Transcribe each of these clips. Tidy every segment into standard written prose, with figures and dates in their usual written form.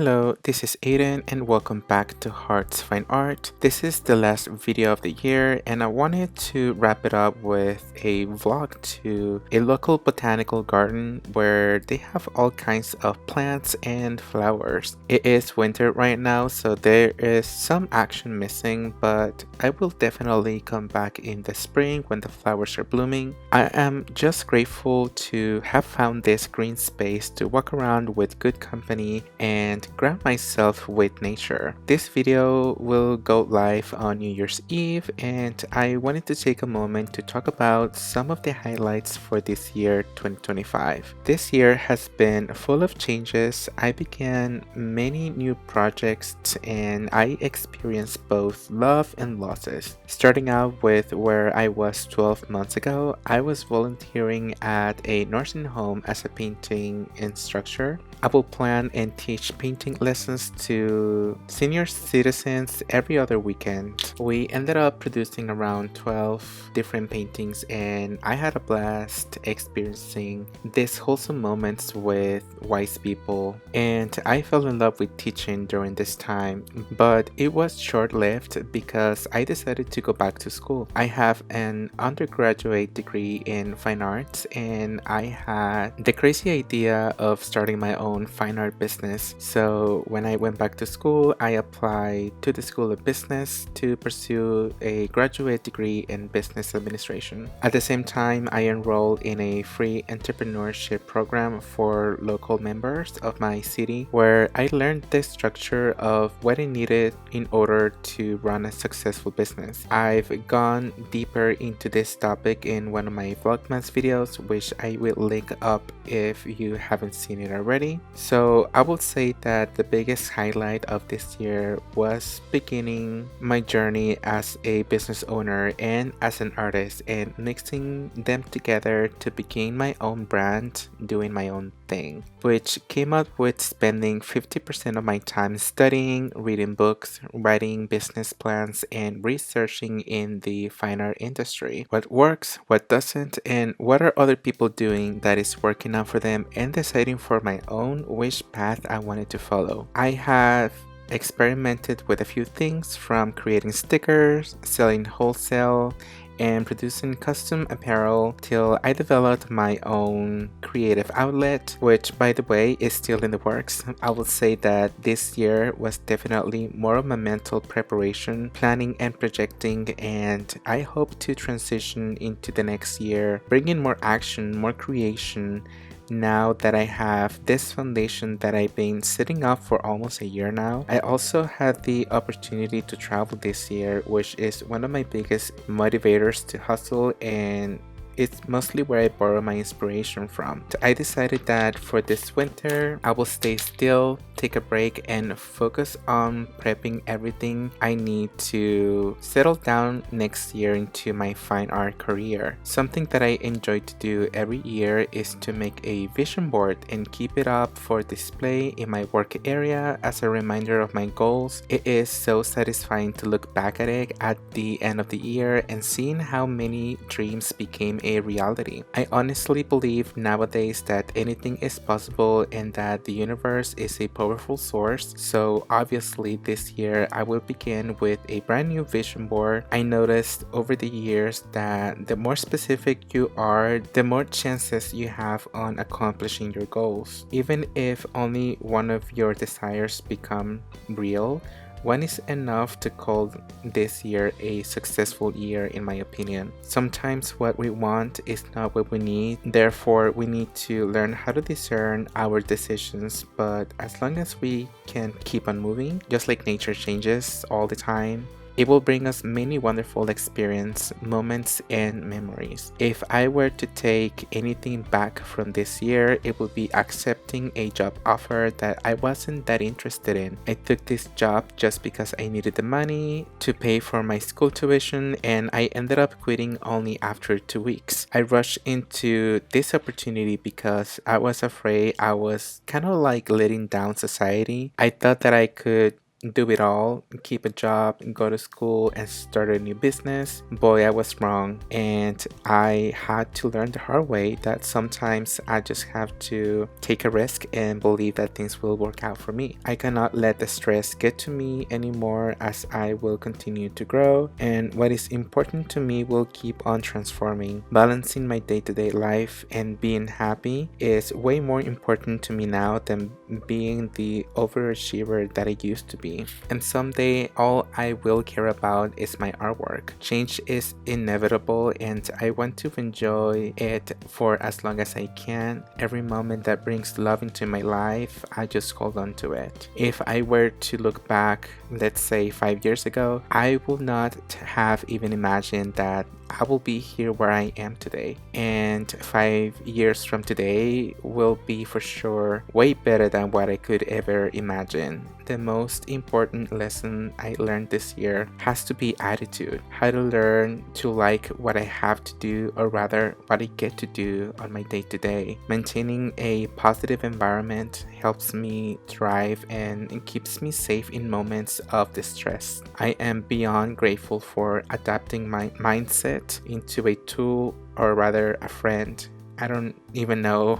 Hello, this is Aiden and welcome back to Hearts Fine Art. This is the last video of the year and I wanted to wrap it up with a vlog to a local botanical garden where they have all kinds of plants and flowers. It is winter right now, so there is some action missing, but I will definitely come back in the spring when the flowers are blooming. I am just grateful to have found this green space to walk around with good company and ground myself with nature. This video will go live on New Year's Eve and I wanted to take a moment to talk about some of the highlights for this year 2025. This year has been full of changes. I began many new projects and I experienced both love and losses. Starting out with where I was 12 months ago, I was volunteering at a nursing home as a painting instructor. I will plan and teach painting lessons to senior citizens every other weekend. We ended up producing around 12 different paintings and I had a blast experiencing these wholesome moments with wise people, and I fell in love with teaching during this time, but it was short-lived because I decided to go back to school. I have an undergraduate degree in fine arts and I had the crazy idea of starting my own fine art business. So when I went back to school, I applied to the School of Business to pursue a graduate degree in business administration. At the same time, I enrolled in a free entrepreneurship program for local members of my city where I learned the structure of what I needed in order to run a successful business. I've gone deeper into this topic in one of my Vlogmas videos, which I will link up if you haven't seen it already. So I will say that the biggest highlight of this year was beginning my journey as a business owner and as an artist and mixing them together to begin my own brand, doing my own thing, which came up with spending 50% of my time studying, reading books, writing business plans, and researching in the fine art industry. What works, what doesn't, and what are other people doing that is working out for them, and deciding for my own which path I wanted to follow. I have experimented with a few things from creating stickers, selling wholesale, and producing custom apparel till I developed my own creative outlet, which by the way is still in the works. I will say that this year was definitely more of a mental preparation, planning and projecting, and I hope to transition into the next year, bring in more action, more creation, now that I have this foundation that I've been setting up for almost a year now. I also had the opportunity to travel this year, which is one of my biggest motivators to hustle, and it's mostly where I borrow my inspiration from. So I decided that for this winter, I will stay still, take a break, and focus on prepping everything I need to settle down next year into my fine art career. Something that I enjoy to do every year is to make a vision board and keep it up for display in my work area as a reminder of my goals. It is so satisfying to look back at it at the end of the year and seeing how many dreams became a reality. I honestly believe nowadays that anything is possible and that the universe is a powerful source. So obviously this year I will begin with a brand new vision board. I noticed over the years that the more specific you are, the more chances you have on accomplishing your goals. Even if only one of your desires become real, one is enough to call this year a successful year, in my opinion. Sometimes what we want is not what we need, therefore we need to learn how to discern our decisions, but as long as we can keep on moving, just like nature changes all the time, it will bring us many wonderful experience, moments, and memories. If I were to take anything back from this year, it would be accepting a job offer that I wasn't that interested in. I took this job just because I needed the money to pay for my school tuition, and I ended up quitting only after 2 weeks. I rushed into this opportunity because I was afraid I was kind of like letting down society. I thought that I could do it all, keep a job, go to school, and start a new business. Boy, I was wrong. And I had to learn the hard way that sometimes I just have to take a risk and believe that things will work out for me. I cannot let the stress get to me anymore as I will continue to grow. And what is important to me will keep on transforming. Balancing my day-to-day life and being happy is way more important to me now than being the overachiever that I used to be. And someday all I will care about is my artwork. Change is inevitable and I want to enjoy it for as long as I can. Every moment that brings love into my life, I just hold on to it. If I were to look back, let's say 5 years ago, I would not have even imagined that I will be here where I am today. And 5 years from today will be for sure way better than what I could ever imagine. The most important lesson I learned this year has to be attitude. How to learn to like what I have to do, or rather what I get to do on my day to day. Maintaining a positive environment helps me thrive and keeps me safe in moments of distress. I am beyond grateful for adapting my mindset into a tool, or rather a friend. I don't even know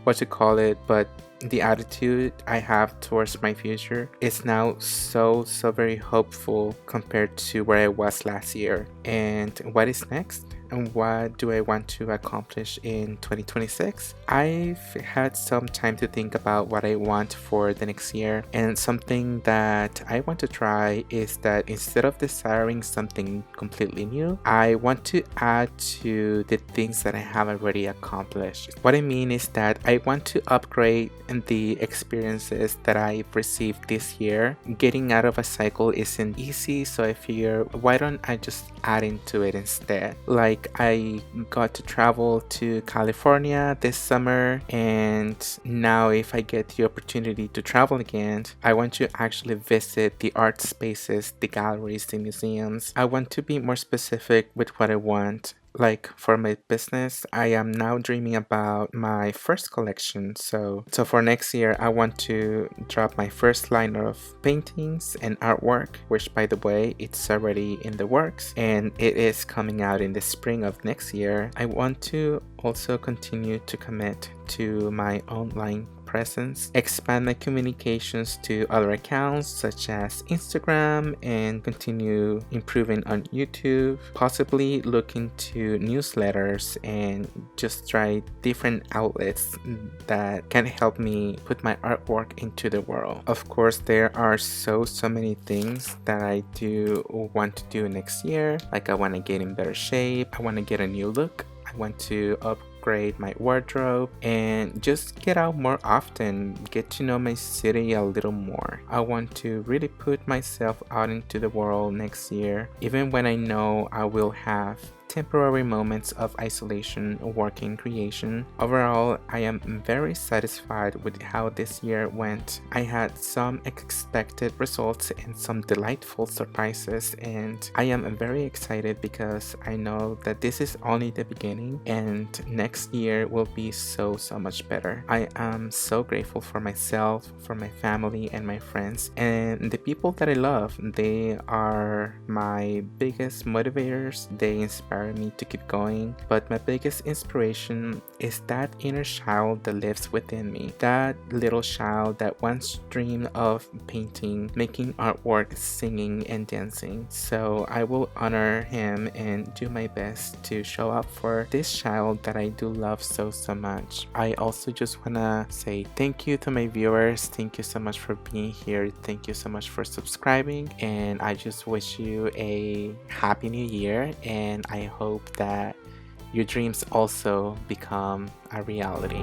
what to call it, but the attitude I have towards my future is now so very hopeful compared to where I was last year. And what is next? And what do I want to accomplish in 2026? I've had some time to think about what I want for the next year, and something that I want to try is that instead of desiring something completely new, I want to add to the things that I have already accomplished. What I mean is that I want to upgrade the experiences that I've received this year. Getting out of a cycle isn't easy, so I figure why don't I just add into it instead? Like, I got to travel to California this summer, and now if I get the opportunity to travel again, I want to actually visit the art spaces, the galleries, the museums. I want to be more specific with what I want. Like for my business, I am now dreaming about my first collection. So for next year, I want to drop my first line of paintings and artwork, which by the way, it's already in the works and it is coming out in the spring of next year. I want to also continue to commit to my online presence, expand my communications to other accounts such as Instagram, and continue improving on YouTube, possibly look into newsletters and just try different outlets that can help me put my artwork into the world. Of course, there are so many things that I do want to do next year. Like I want to get in better shape, I want to get a new look, I want to upgrade my wardrobe and just get out more often, get to know my city a little more. I want to really put myself out into the world next year, even when I know I will have temporary moments of isolation working creation. Overall, I am very satisfied with how this year went. I had some expected results and some delightful surprises, and I am very excited because I know that this is only the beginning and next year will be so much better. I am so grateful for myself, for my family and my friends, and the people that I love. They are my biggest motivators. They inspire me to keep going, but my biggest inspiration is that inner child that lives within me, that little child that once dreamed of painting, making artwork, singing and dancing. So I will honor him and do my best to show up for this child that I do love so much. I also just wanna say thank you to my viewers. Thank you so much for being here. Thank you so much for subscribing, and I just wish you a happy new year, and I hope that your dreams also become a reality.